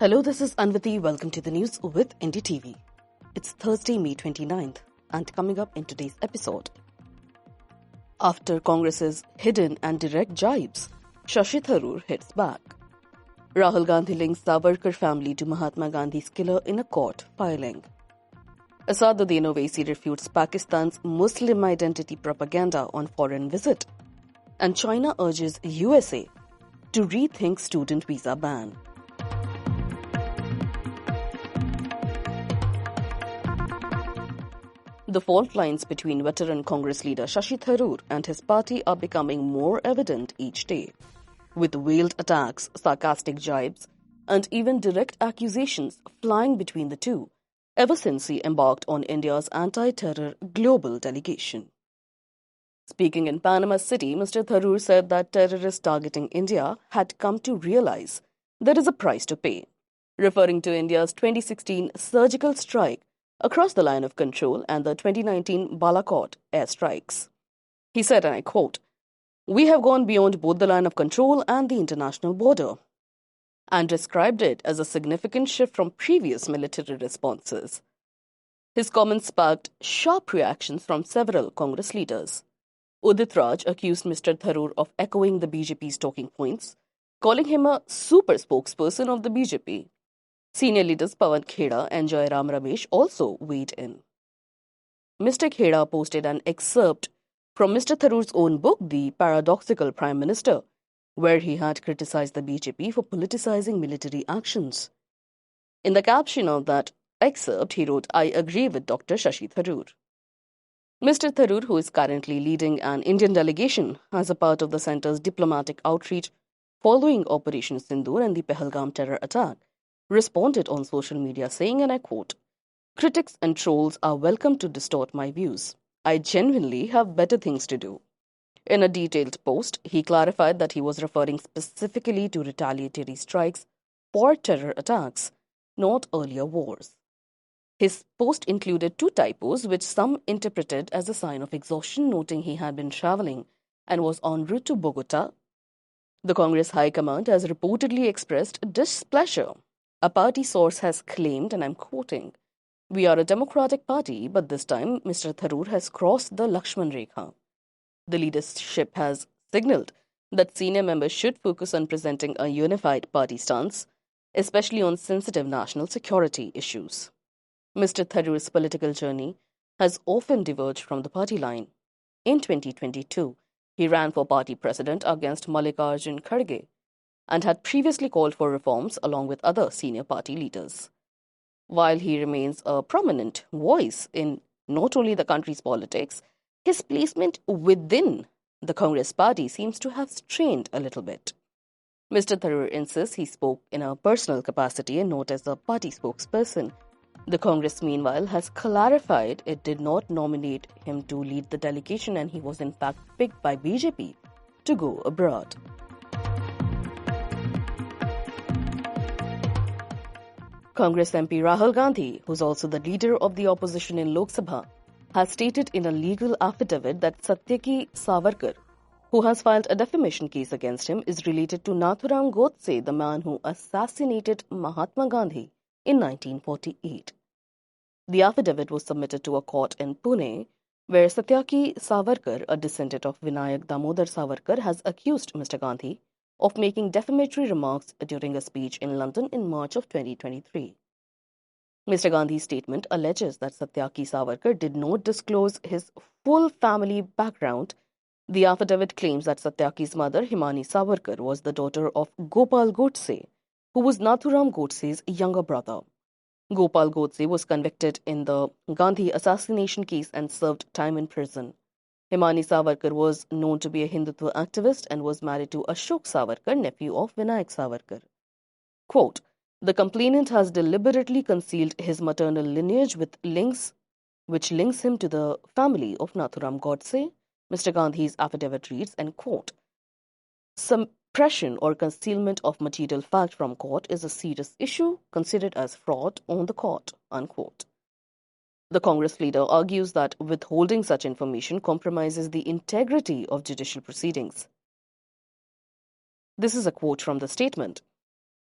Hello, this is Anvati. Welcome to the news with NDTV. It's Thursday, May 29th, and coming up in today's episode. After Congress's hidden and direct jibes, Shashi Tharoor hits back. Rahul Gandhi links Savarkar family to Mahatma Gandhi's killer in a court filing. Asaduddin Owaisi refutes Pakistan's Muslim identity propaganda on foreign visit. And China urges USA to rethink student visa ban. The fault lines between veteran Congress leader Shashi Tharoor and his party are becoming more evident each day, with veiled attacks, sarcastic jibes, and even direct accusations flying between the two ever since he embarked on India's Antiterror global delegation. Speaking in Panama City, Mr. Tharoor said that terrorists targeting India had come to realize there is a price to pay, referring to India's 2016 surgical strike across the line of control and the 2019 Balakot airstrikes. He said, and I quote, "We have gone beyond both the line of control and the international border," and described it as a significant shift from previous military responses. His comments sparked sharp reactions from several Congress leaders. Udit Raj accused Mr. Tharoor of echoing the BJP's talking points, calling him a super spokesperson of the BJP. Senior leaders Pawan Kheda and Jairam Ramesh also weighed in. Mr. Kheda posted an excerpt from Mr. Tharoor's own book, The Paradoxical Prime Minister, where he had criticized the BJP for politicizing military actions. In the caption of that excerpt, he wrote, "I agree with Dr. Shashi Tharoor." Mr. Tharoor, who is currently leading an Indian delegation as a part of the centre's diplomatic outreach following Operation Sindoor and the Pahalgam terror attack, responded on social media saying, and I quote, "Critics and trolls are welcome to distort my views. I genuinely have better things to do." In a detailed post, he clarified that he was referring specifically to retaliatory strikes for terror attacks, not earlier wars. His post included 2 typos, which some interpreted as a sign of exhaustion, noting he had been traveling and was en route to Bogota. The Congress High Command has reportedly expressed displeasure. A party source has claimed, and I'm quoting, "We are a democratic party, but this time Mr. Tharoor has crossed the Lakshman Rekha." The leadership has signaled that senior members should focus on presenting a unified party stance, especially on sensitive national security issues. Mr. Tharoor's political journey has often diverged from the party line. In 2022, he ran for party president against Mallikarjun Kharge and had previously called for reforms along with other senior party leaders. While he remains a prominent voice in not only the country's politics, his placement within the Congress party seems to have strained a little bit. Mr. Tharoor insists he spoke in a personal capacity and not as a party spokesperson. The Congress, meanwhile, has clarified it did not nominate him to lead the delegation and he was in fact picked by BJP to go abroad. Congress MP Rahul Gandhi, who's also the leader of the opposition in Lok Sabha, has stated in a legal affidavit that Satyaki Savarkar, who has filed a defamation case against him, is related to Nathuram Godse, the man who assassinated Mahatma Gandhi in 1948. The affidavit was submitted to a court in Pune, where Satyaki Savarkar, a descendant of Vinayak Damodar Savarkar, has accused Mr. Gandhi of making defamatory remarks during a speech in London in March of 2023. Mr. Gandhi's statement alleges that Satyaki Savarkar did not disclose his full family background. The affidavit claims that Satyaki's mother, Himani Savarkar, was the daughter of Gopal Godse, who was Nathuram Godse's younger brother. Gopal Godse was convicted in the Gandhi assassination case and served time in prison. Himani Savarkar was known to be a Hindutva activist and was married to Ashok Savarkar, nephew of Vinayak Savarkar. Quote, "The complainant has deliberately concealed his maternal lineage which links him to the family of Nathuram Godse," Mr. Gandhi's affidavit reads, and quote, "Suppression or concealment of material fact from court is a serious issue considered as fraud on the court," unquote. The Congress leader argues that withholding such information compromises the integrity of judicial proceedings. This is a quote from the statement.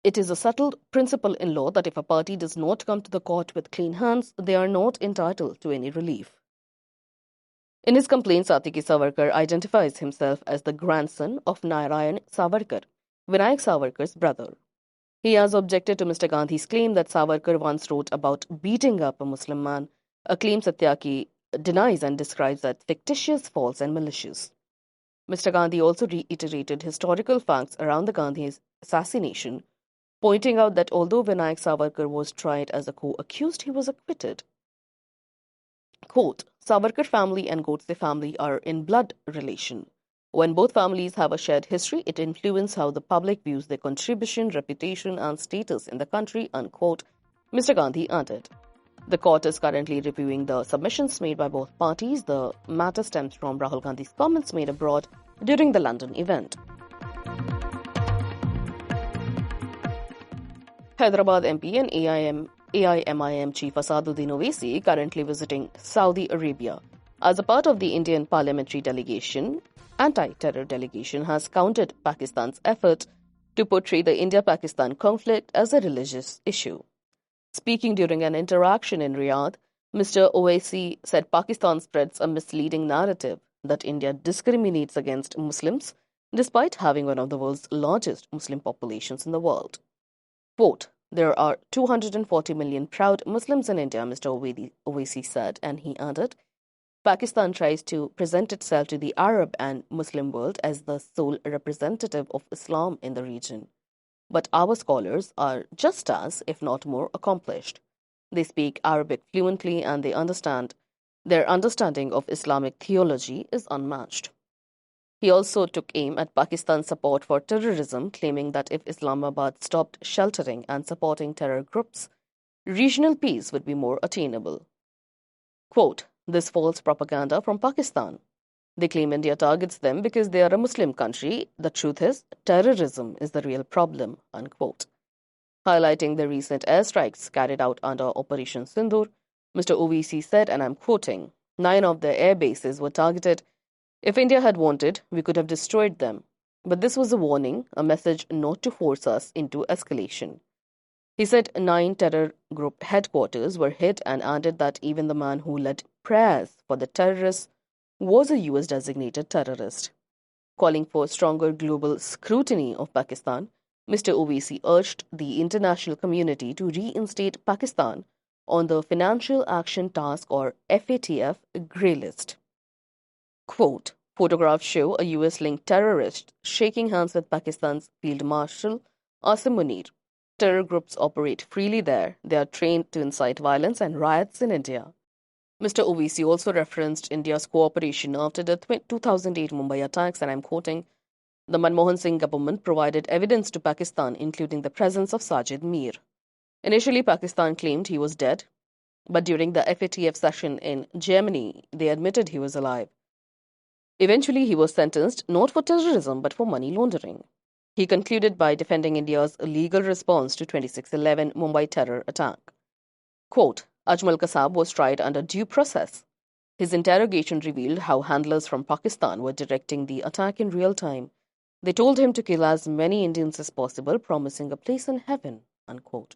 It is a settled principle in law that if a party does not come to the court with clean hands, they are not entitled to any relief. In his complaint, Satiki Savarkar identifies himself as the grandson of Narayan Savarkar, Vinayak Savarkar's brother. He has objected to Mr. Gandhi's claim that Savarkar once wrote about beating up a Muslim man, a claim Satyaki denies and describes as fictitious, false, and malicious. Mr. Gandhi also reiterated historical facts around the Gandhi assassination, pointing out that although Vinayak Savarkar was tried as a co-accused, he was acquitted. Quote, Savarkar family and Godse family are in blood relation. When both families have a shared history, it influences how the public views their contribution, reputation, and status in the country, unquote, Mr. Gandhi added. The court is currently reviewing the submissions made by both parties. The matter stems from Rahul Gandhi's comments made abroad during the London event. Hyderabad MP and AIMIM chief Asaduddin Owaisi currently visiting Saudi Arabia. As a part of the Indian parliamentary delegation, Antiterror delegation has countered Pakistan's effort to portray the India-Pakistan conflict as a religious issue. Speaking during an interaction in Riyadh, Mr. Owaisi said Pakistan spreads a misleading narrative that India discriminates against Muslims despite having one of the world's largest Muslim populations in the world. Quote, there are 240 million proud Muslims in India, Mr. Owaisi said, and he added, Pakistan tries to present itself to the Arab and Muslim world as the sole representative of Islam in the region. But our scholars are just as, if not more, accomplished. They speak Arabic fluently and their understanding of Islamic theology is unmatched. He also took aim at Pakistan's support for terrorism, claiming that if Islamabad stopped sheltering and supporting terror groups, regional peace would be more attainable. Quote, this false propaganda from Pakistan. They claim India targets them because they are a Muslim country. The truth is, terrorism is the real problem, unquote. Highlighting the recent airstrikes carried out under Operation Sindoor, Mr. Owaisi said, and I'm quoting, 9 of their air bases were targeted. If India had wanted, we could have destroyed them. But this was a warning, a message not to force us into escalation. He said 9 terror group headquarters were hit and added that even the man who led prayers for the terrorists was a US designated terrorist. Calling for stronger global scrutiny of Pakistan, Mr. Owaisi urged the international community to reinstate Pakistan on the Financial Action Task or FATF grey list. Quote, photographs show a US-linked terrorist shaking hands with Pakistan's Field Marshal Asim Munir. Terror groups operate freely there. They are trained to incite violence and riots in India. Mr. Owaisi also referenced India's cooperation after the 2008 Mumbai attacks, and I'm quoting, the Manmohan Singh government provided evidence to Pakistan, including the presence of Sajid Mir. Initially, Pakistan claimed he was dead, but during the FATF session in Germany, they admitted he was alive. Eventually, he was sentenced not for terrorism but for money laundering. He concluded by defending India's legal response to 26/11 Mumbai terror attack. Quote, Ajmal Kasab was tried under due process. His interrogation revealed how handlers from Pakistan were directing the attack in real time. They told him to kill as many Indians as possible, promising a place in heaven, unquote.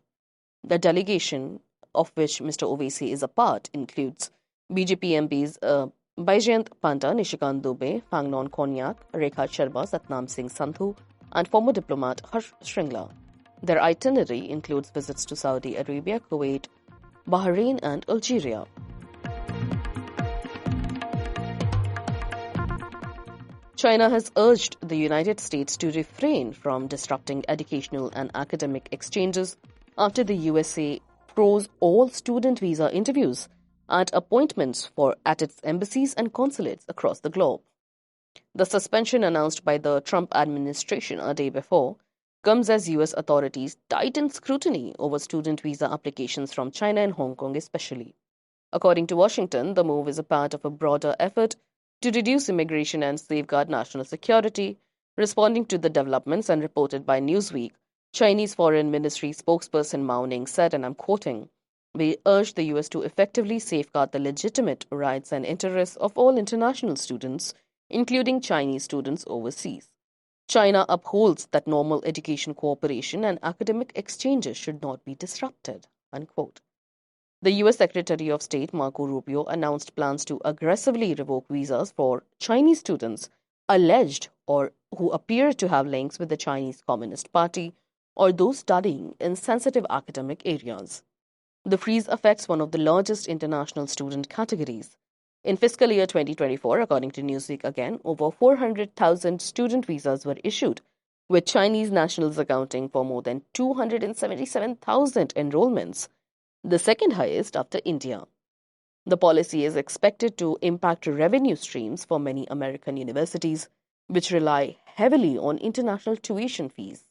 The delegation, of which Mr. Owaisi is a part, includes BJP MPs Baijayant Panta, Nishikant Dubey, Phangnon Konyak, Rekha Sharma, Satnam Singh Sandhu, and former diplomat Harsh Shringla. Their itinerary includes visits to Saudi Arabia, Kuwait, Bahrain, and Algeria. China has urged the United States to refrain from disrupting educational and academic exchanges after the USA froze all student visa interviews and appointments at its embassies and consulates across the globe. The suspension announced by the Trump administration a day before comes as US authorities tighten scrutiny over student visa applications from China and Hong Kong especially. According to Washington, the move is a part of a broader effort to reduce immigration and safeguard national security. Responding to the developments and reported by Newsweek, Chinese Foreign Ministry spokesperson Mao Ning said, and I'm quoting, we urge the US to effectively safeguard the legitimate rights and interests of all international students, including Chinese students overseas. China upholds that normal education cooperation and academic exchanges should not be disrupted, unquote. The US Secretary of State Marco Rubio announced plans to aggressively revoke visas for Chinese students alleged or who appear to have links with the Chinese Communist Party or those studying in sensitive academic areas. The freeze affects one of the largest international student categories. In fiscal year 2024, according to Newsweek again, over 400,000 student visas were issued, with Chinese nationals accounting for more than 277,000 enrollments, the second highest after India. The policy is expected to impact revenue streams for many American universities, which rely heavily on international tuition fees.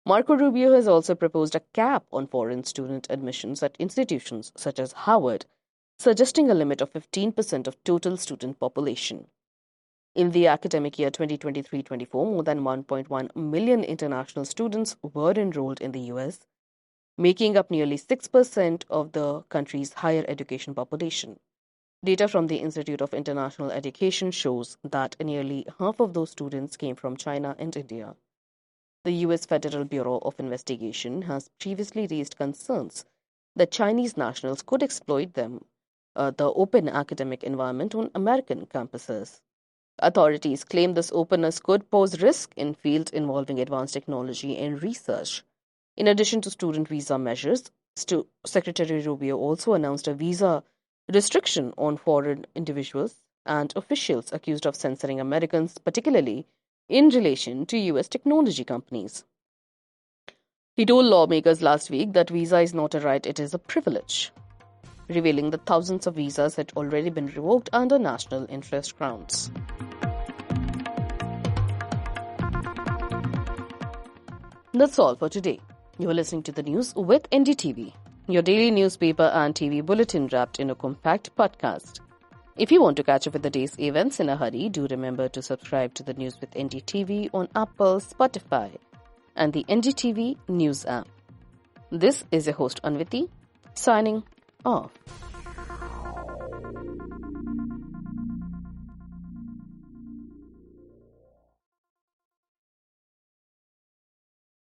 Marco Rubio has also proposed a cap on foreign student admissions at institutions such as Harvard, suggesting a limit of 15% of total student population. In the academic year 2023-24, more than 1.1 million international students were enrolled in the US, making up nearly 6% of the country's higher education population. Data from the Institute of International Education shows that nearly half of those students came from China and India. The US Federal Bureau of Investigation has previously raised concerns that Chinese nationals could exploit the open academic environment on American campuses. Authorities claim this openness could pose risk in fields involving advanced technology and research. In addition to student visa measures, Secretary Rubio also announced a visa restriction on foreign individuals and officials accused of censoring Americans, particularly in relation to US technology companies. He told lawmakers last week that visa is not a right, it is a privilege, revealing that thousands of visas had already been revoked under national interest grounds. That's all for today. You are listening to the news with NDTV, your daily newspaper and TV bulletin wrapped in a compact podcast. If you want to catch up with the day's events in a hurry, do remember to subscribe to the News with NDTV on Apple, Spotify, and the NDTV News app. This is your host Anviti, signing off.